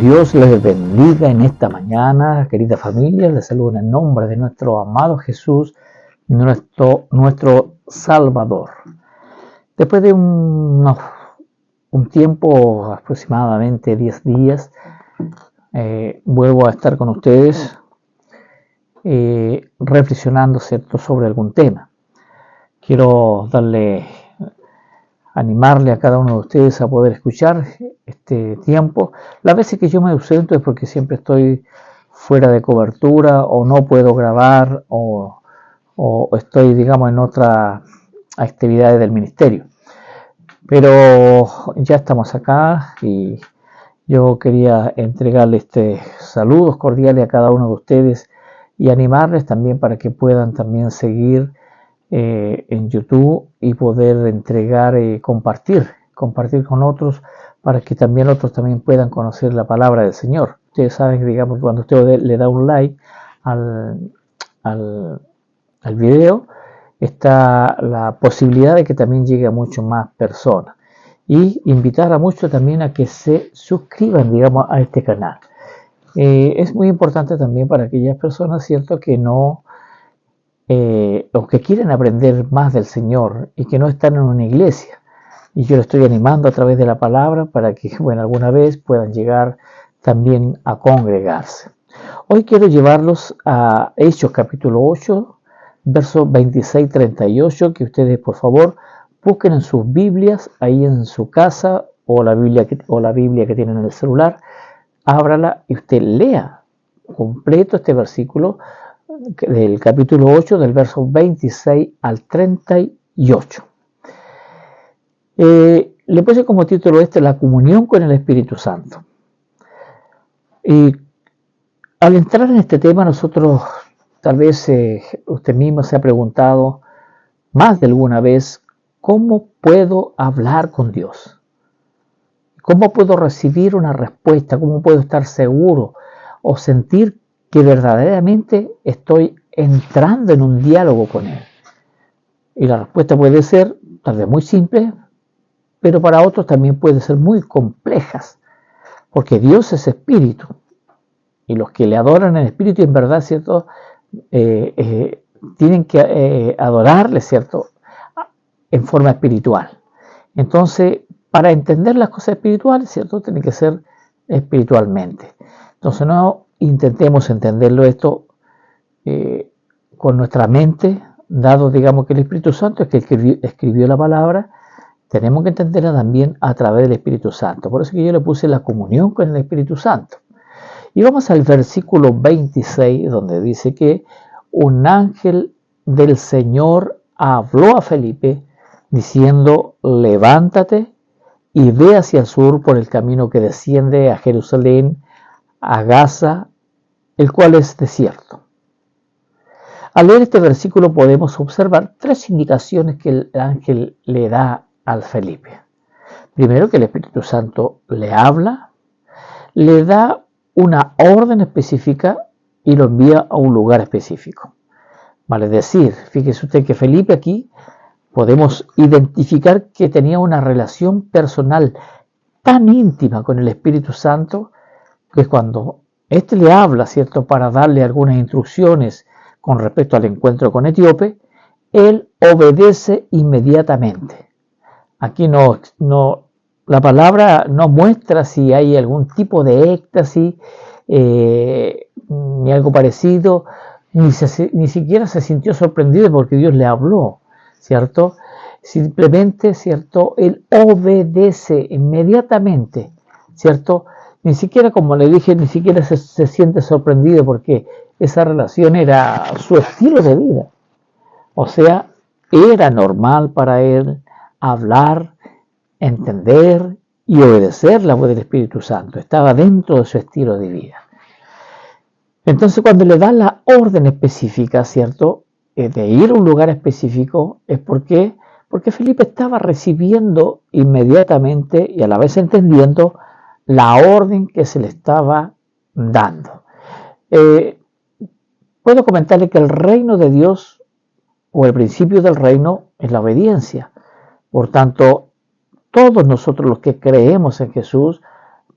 Dios les bendiga en esta mañana, querida familia. Les saludo en el nombre de nuestro amado Jesús, nuestro Salvador. Después de un tiempo, aproximadamente 10 días, vuelvo a estar con ustedes reflexionando, ¿cierto?, sobre algún tema. Quiero animarle a cada uno de ustedes a poder escuchar este tiempo. Las veces que yo me ausento es porque siempre estoy fuera de cobertura o no puedo grabar o estoy, digamos, en otras actividades del ministerio. Pero ya estamos acá y yo quería entregarles saludos cordiales a cada uno de ustedes y animarles también para que puedan también seguir en YouTube y poder entregar y compartir con otros para que también otros también puedan conocer la palabra del Señor. Ustedes saben que, digamos, cuando usted le da un like al video, está la posibilidad de que también llegue a muchas más personas, y invitar a muchos también a que se suscriban, digamos, a este canal. Es muy importante también para aquellas personas, cierto, que no los que quieren aprender más del Señor y que no están en una iglesia, y yo les estoy animando a través de la palabra para que, bueno, alguna vez puedan llegar también a congregarse. Hoy quiero llevarlos a Hechos capítulo 8, versos 26-38, que ustedes, por favor, busquen en sus Biblias, ahí en su casa, o la Biblia que tienen en el celular, ábrala y usted lea completo este versículo del capítulo 8, del verso 26 al 38. Le puse como título la comunión con el Espíritu Santo. Y al entrar en este tema, nosotros, tal vez usted mismo se ha preguntado más de alguna vez, ¿cómo puedo hablar con Dios? ¿Cómo puedo recibir una respuesta? ¿Cómo puedo estar seguro o sentir que verdaderamente estoy entrando en un diálogo con Él? Y la respuesta puede ser tal vez muy simple, pero para otros también puede ser muy complejas, porque Dios es espíritu, y los que le adoran en espíritu y en verdad, ¿cierto?, tienen que adorarle, ¿cierto?, en forma espiritual. Entonces, para entender las cosas espirituales, ¿cierto?, tiene que ser espiritualmente. Entonces, no intentemos entenderlo esto con nuestra mente, dado, digamos, que el Espíritu Santo es que escribió la palabra. Tenemos que entenderla también a través del Espíritu Santo. Por eso que yo le puse la comunión con el Espíritu Santo. Y vamos al versículo 26, donde dice que un ángel del Señor habló a Felipe diciendo: levántate y ve hacia el sur por el camino que desciende a Jerusalén, a Gaza, el cual es desierto. Al leer este versículo podemos observar tres indicaciones que el ángel le da al Felipe. Primero, que el Espíritu Santo le habla, le da una orden específica y lo envía a un lugar específico. Vale decir, fíjese usted que Felipe aquí podemos identificar que tenía una relación personal tan íntima con el Espíritu Santo que cuando éste le habla, ¿cierto?, para darle algunas instrucciones con respecto al encuentro con Etíope, él obedece inmediatamente. Aquí la palabra no muestra si hay algún tipo de éxtasis, ni algo parecido, ni siquiera se sintió sorprendido porque Dios le habló, ¿cierto? Simplemente, ¿cierto?, él obedece inmediatamente, ¿cierto? Ni siquiera, como le dije, ni siquiera se siente sorprendido porque esa relación era su estilo de vida. O sea, era normal para él hablar, entender y obedecer la voz del Espíritu Santo. Estaba dentro de su estilo de vida. Entonces, cuando le da la orden específica, ¿cierto?, de ir a un lugar específico, es porque Felipe estaba recibiendo inmediatamente y a la vez entendiendo la orden que se le estaba dando. Puedo comentarle que el reino de Dios, o el principio del reino, es la obediencia. Por tanto, todos nosotros los que creemos en Jesús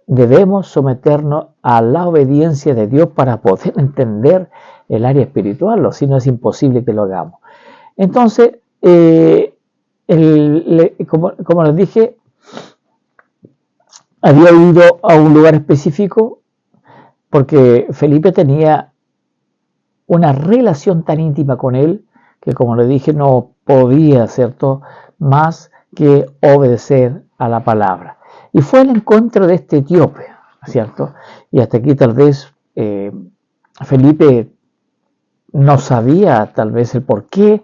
debemos someternos a la obediencia de Dios para poder entender el área espiritual, o si no es imposible que lo hagamos. Entonces, como les dije, había ido a un lugar específico porque Felipe tenía una relación tan íntima con él que, como le dije, no podía hacer más que obedecer a la palabra. Y fue al encuentro de este etíope, ¿cierto? Y hasta aquí tal vez Felipe no sabía tal vez el por qué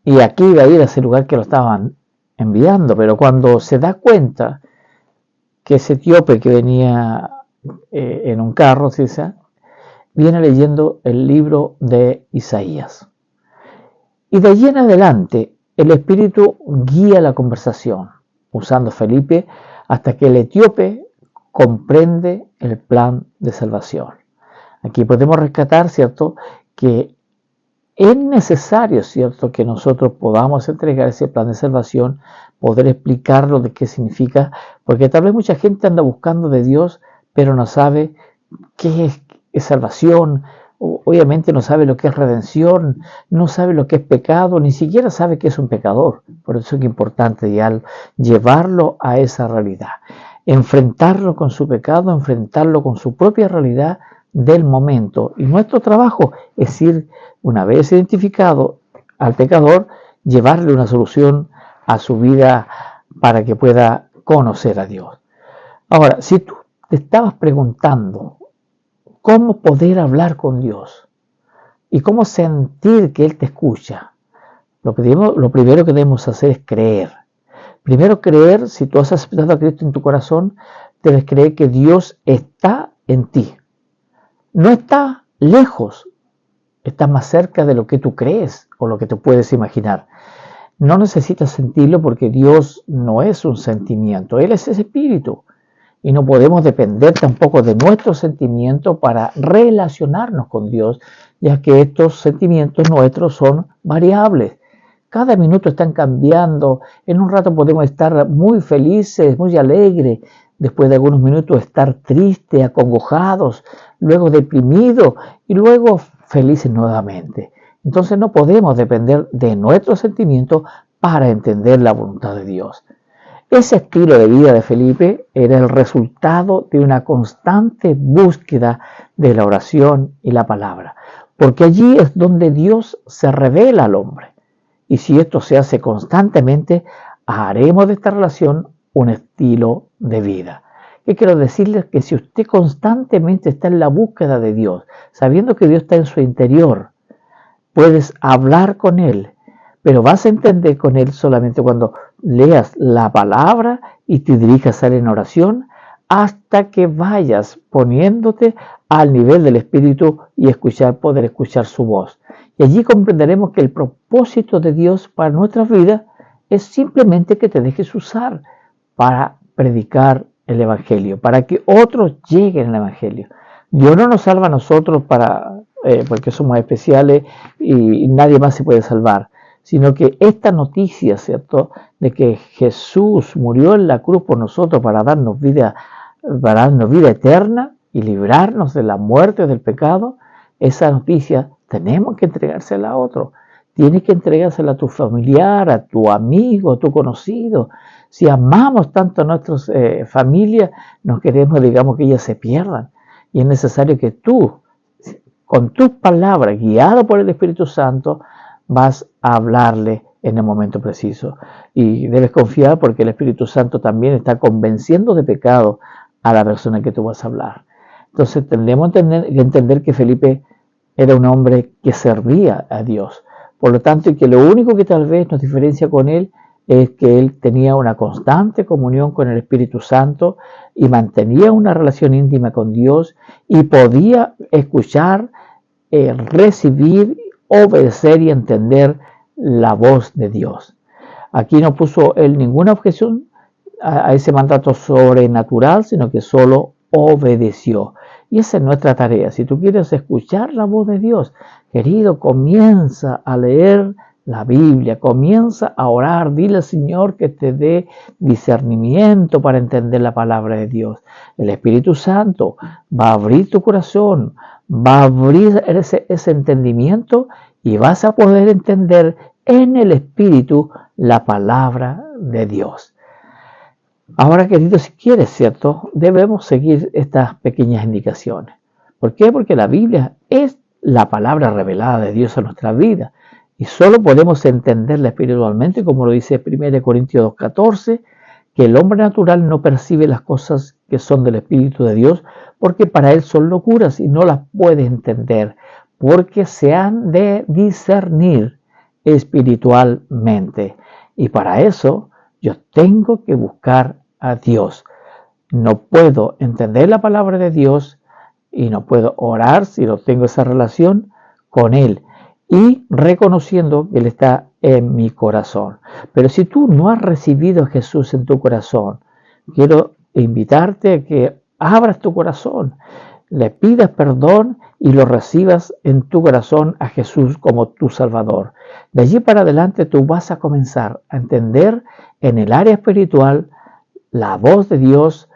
y aquí iba a ir a ese lugar que lo estaban enviando, pero cuando se da cuenta que ese etíope que venía en un carro, ¿sí? Viene leyendo el libro de Isaías. Y de allí en adelante, el Espíritu guía la conversación, usando a Felipe, hasta que el etíope comprende el plan de salvación. Aquí podemos rescatar, ¿cierto?, que es necesario, ¿cierto?, que nosotros podamos entregar ese plan de salvación, poder explicarlo de qué significa, porque tal vez mucha gente anda buscando de Dios, pero no sabe qué es salvación, obviamente no sabe lo que es redención, no sabe lo que es pecado, ni siquiera sabe que es un pecador. Por eso es importante ya llevarlo a esa realidad, enfrentarlo con su pecado, enfrentarlo con su propia realidad del momento. Y nuestro trabajo es ir, una vez identificado al pecador, llevarle una solución a su vida para que pueda conocer a Dios. Ahora, si tú te estabas preguntando cómo poder hablar con Dios y cómo sentir que Él te escucha, lo primero que debemos hacer es creer. Primero creer, si tú has aceptado a Cristo en tu corazón, debes creer que Dios está en ti. No está lejos, está más cerca de lo que tú crees o lo que tú puedes imaginar. No necesitas sentirlo porque Dios no es un sentimiento, Él es ese espíritu. Y no podemos depender tampoco de nuestros sentimientos para relacionarnos con Dios, ya que estos sentimientos nuestros son variables. Cada minuto están cambiando. En un rato podemos estar muy felices, muy alegres. Después de algunos minutos estar tristes, acongojados, luego deprimidos y luego felices nuevamente. Entonces no podemos depender de nuestros sentimientos para entender la voluntad de Dios. Ese estilo de vida de Felipe era el resultado de una constante búsqueda de la oración y la palabra, porque allí es donde Dios se revela al hombre. Y si esto se hace constantemente, haremos de esta relación un estilo de vida. ¿Qué quiero decirles? Que si usted constantemente está en la búsqueda de Dios, sabiendo que Dios está en su interior, puedes hablar con Él, pero vas a entender con Él solamente cuando leas la palabra y te dirijas a Él en oración, hasta que vayas poniéndote al nivel del Espíritu y poder escuchar su voz. Y allí comprenderemos que el propósito de Dios para nuestras vidas es simplemente que te dejes usar para predicar el Evangelio, para que otros lleguen al Evangelio. Dios no nos salva a nosotros porque somos especiales y nadie más se puede salvar, sino que esta noticia, ¿cierto?, de que Jesús murió en la cruz por nosotros para darnos vida eterna y librarnos de la muerte del pecado, esa noticia tenemos que entregársela a otro. Tienes que entregársela a tu familiar, a tu amigo, a tu conocido. Si amamos tanto a nuestras familias, no queremos, digamos, que ellas se pierdan. Y es necesario que tú, con tus palabras, guiado por el Espíritu Santo, vas a hablarle en el momento preciso. Y debes confiar porque el Espíritu Santo también está convenciendo de pecado a la persona que tú vas a hablar. Entonces tendremos que entender que Felipe era un hombre que servía a Dios. Por lo tanto, y que lo único que tal vez nos diferencia con él es que él tenía una constante comunión con el Espíritu Santo y mantenía una relación íntima con Dios y podía escuchar, recibir, obedecer y entender la voz de Dios. Aquí no puso él ninguna objeción a ese mandato sobrenatural, sino que solo obedeció. Y esa es nuestra tarea. Si tú quieres escuchar la voz de Dios, querido, comienza a leer la Biblia, comienza a orar, dile al Señor que te dé discernimiento para entender la palabra de Dios. El Espíritu Santo va a abrir tu corazón, va a abrir ese entendimiento y vas a poder entender en el Espíritu la palabra de Dios. Ahora, queridos, si quieres, ¿cierto? Debemos seguir estas pequeñas indicaciones. ¿Por qué? Porque la Biblia es la palabra revelada de Dios a nuestra vida y solo podemos entenderla espiritualmente, como lo dice 1 Corintios 2:14, que el hombre natural no percibe las cosas que son del Espíritu de Dios porque para él son locuras y no las puede entender porque se han de discernir espiritualmente. Y para eso yo tengo que buscar a Dios. No puedo entender la palabra de Dios y no puedo orar si no tengo esa relación con Él y reconociendo que Él está en mi corazón. Pero si tú no has recibido a Jesús en tu corazón, quiero invitarte a que abras tu corazón, le pidas perdón y lo recibas en tu corazón a Jesús como tu Salvador. De allí para adelante tú vas a comenzar a entender en el área espiritual la voz de Dios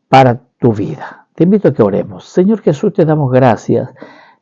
para tu vida. Te invito a que oremos. Señor Jesús, te damos gracias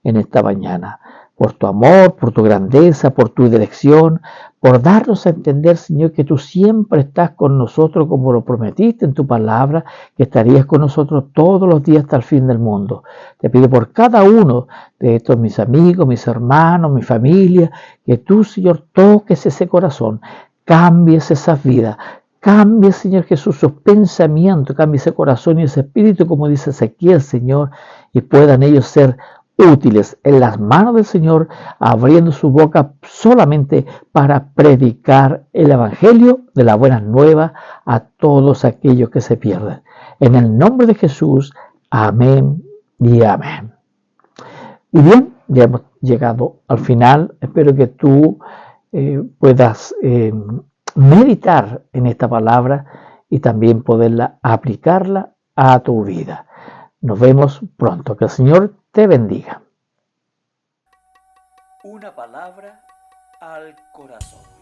en esta mañana por tu amor, por tu grandeza, por tu dirección, por darnos a entender, Señor, que tú siempre estás con nosotros como lo prometiste en tu palabra, que estarías con nosotros todos los días hasta el fin del mundo. Te pido por cada uno de estos mis amigos, mis hermanos, mi familia, que tú, Señor, toques ese corazón, cambies esas vidas. Cambie, Señor Jesús, sus pensamientos, cambie ese corazón y ese espíritu, como dice Ezequiel, Señor, y puedan ellos ser útiles en las manos del Señor, abriendo su boca solamente para predicar el Evangelio de la buena nueva a todos aquellos que se pierden. En el nombre de Jesús, amén y amén. Y bien, ya hemos llegado al final. Espero que tú puedas meditar en esta palabra y también poderla aplicarla a tu vida. Nos vemos pronto. Que el Señor te bendiga. Una palabra al corazón.